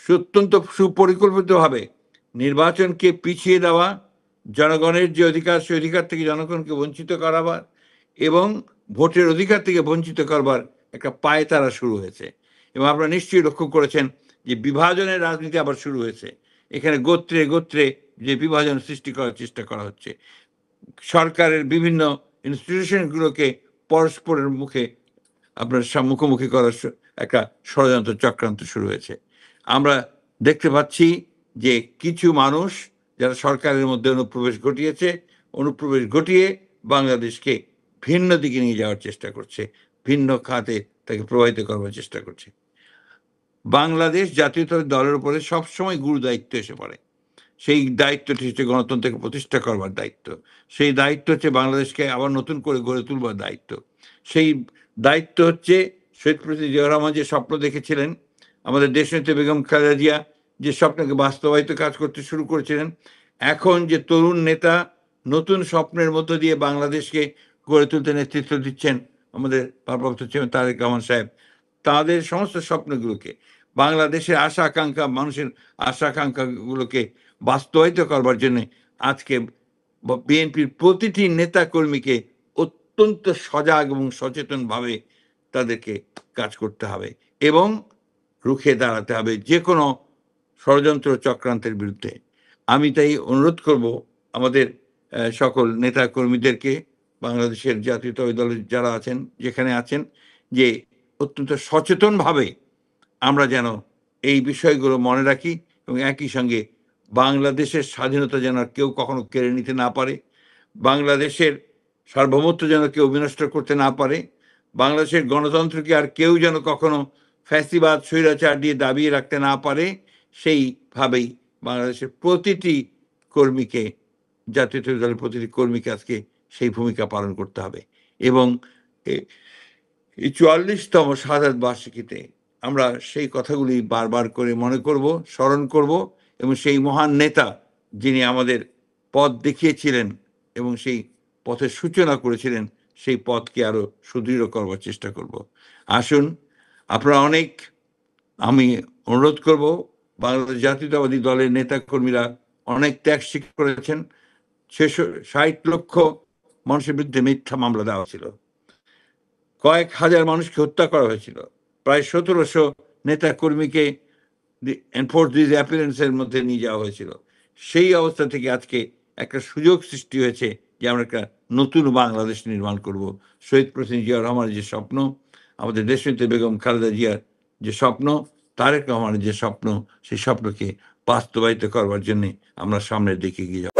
অত্যন্ত সুপরিকল্পিতভাবে নির্বাচনকে পিছিয়ে দেওয়া, জনগণের যে অধিকার সে অধিকার থেকে জনগণকে বঞ্চিত করাবার এবং ভোটের অধিকার থেকে বঞ্চিত করবার একটা পায়তারা শুরু হয়েছে। এবং আপনারা নিশ্চয়ই লক্ষ্য করেছেন যে বিভাজনের রাজনীতি আবার শুরু হয়েছে। এখানে গোত্রে গোত্রে যে বিভাজন সৃষ্টি করার চেষ্টা করা হচ্ছে। সরকারের বিভিন্ন ইনস্টিটিউশনগুলোকে পরস্পরের মুখে আপনার মুখোমুখি করার একটা ষড়যন্ত্র চক্রান্ত শুরু হয়েছে। আমরা দেখতে পাচ্ছি যে কিছু মানুষ যারা সরকারের মধ্যে অনুপ্রবেশ ঘটিয়ে বাংলাদেশকে ভিন্ন দিকে নিয়ে যাওয়ার চেষ্টা করছে, ভিন্ন খাতে তাকে প্রভাবিত করবার চেষ্টা করছে। বাংলাদেশ জাতীয়তাবাদী দলের উপরে সবসময় গুরু দায়িত্ব এসে পড়ে। সেই দায়িত্বটি হচ্ছে গণতন্ত্রকে প্রতিষ্ঠা করবার দায়িত্ব। সেই দায়িত্ব হচ্ছে বাংলাদেশকে আবার নতুন করে গড়ে তুলবার দায়িত্ব। সেই দায়িত্ব হচ্ছে শহীদ প্রেসিডেন্ট জিয়াউর রহমান যে স্বপ্ন দেখেছিলেন, আমাদের দেশনেত্রী বেগম খালেদা জিয়া যে স্বপ্নকে বাস্তবায়িত কাজ করতে শুরু করেছিলেন, এখন যে তরুণ নেতা নতুন স্বপ্নের মধ্য দিয়ে বাংলাদেশকে গড়ে তুলতে নেতৃত্ব দিচ্ছেন আমাদের ভারপ্রাপ্ত চেয়ারম্যান তারেক রহমান সাহেব, তাদের সমস্ত স্বপ্নগুলোকে, বাংলাদেশের আশা আকাঙ্ক্ষা, মানুষের আশা আকাঙ্ক্ষাগুলোকে বাস্তবায়িত করবার জন্য আজকে বিএনপির প্রতিটি নেতা কর্মীকে অত্যন্ত সজাগ এবং সচেতনভাবে তাদেরকে কাজ করতে হবে এবং রুখে দাঁড়াতে হবে যে কোনো ষড়যন্ত্র চক্রান্তের বিরুদ্ধে। আমি তাই অনুরোধ করব আমাদের সকল নেতা কর্মীদেরকে, বাংলাদেশের জাতীয়তাবাদী দলের যারা আছেন, যেখানে আছেন, যে অত্যন্ত সচেতনভাবে আমরা যেন এই বিষয়গুলো মনে রাখি এবং একই সঙ্গে বাংলাদেশের স্বাধীনতা যেন কেউ কখনো কেড়ে নিতে না পারে, বাংলাদেশের সার্বভৌমত্ব যেন কেউ বিনষ্ট করতে না পারে, বাংলাদেশের গণতন্ত্রকে আর কেউ যেন কখনো ফ্যাসিবাদ স্বৈরাচার দিয়ে দাবিয়ে রাখতে না পারে, সেইভাবেই বাংলাদেশের প্রতিটি কর্মীকে, জাতীয়তাবাদী দলের প্রতিটি কর্মীকে আজকে সেই ভূমিকা পালন করতে হবে। এবং এই ৪৪তম শাহাদাত বার্ষিকীতে আমরা সেই কথাগুলি বারবার করে মনে করব, স্মরণ করব এবং সেই মহান নেতা যিনি আমাদের পথ দেখিয়েছিলেন এবং সেই পথের সূচনা করেছিলেন, সেই পথকে আরো সুদৃঢ় করবার চেষ্টা করব। আসুন আপনারা আমি অনুরোধ করব, বাংলাদেশ জাতীয়তাবাদী দলের নেতা কর্মীরা অনেক ত্যাগ স্বীকার করেছেন। ৬০ লক্ষ মানুষের বিরুদ্ধে মিথ্যা মামলা দেওয়া ছিল, কয়েক হাজার মানুষকে হত্যা করা হয়েছিল, প্রায় ১৭০০ নেতা কর্মীকে এনফোর্স ডিসঅ্যাপিয়ারেন্সের মধ্যে নিয়ে যাওয়া হয়েছিল। সেই অবস্থা থেকে আজকে একটা সুযোগ সৃষ্টি হয়েছে যে আমরা একটা নতুন বাংলাদেশ নির্মাণ করব। শহীদ প্রেসিডেন্ট জিয়াউর রহমানের যে স্বপ্ন, আমাদের দেশনেত্রী বেগম খালেদা জিয়ার যে স্বপ্ন, তারেক রহমানের যে স্বপ্ন, সেই স্বপ্নকে বাস্তবায়িত করবার জন্য আমরা সামনের দিকে এগিয়ে যাব।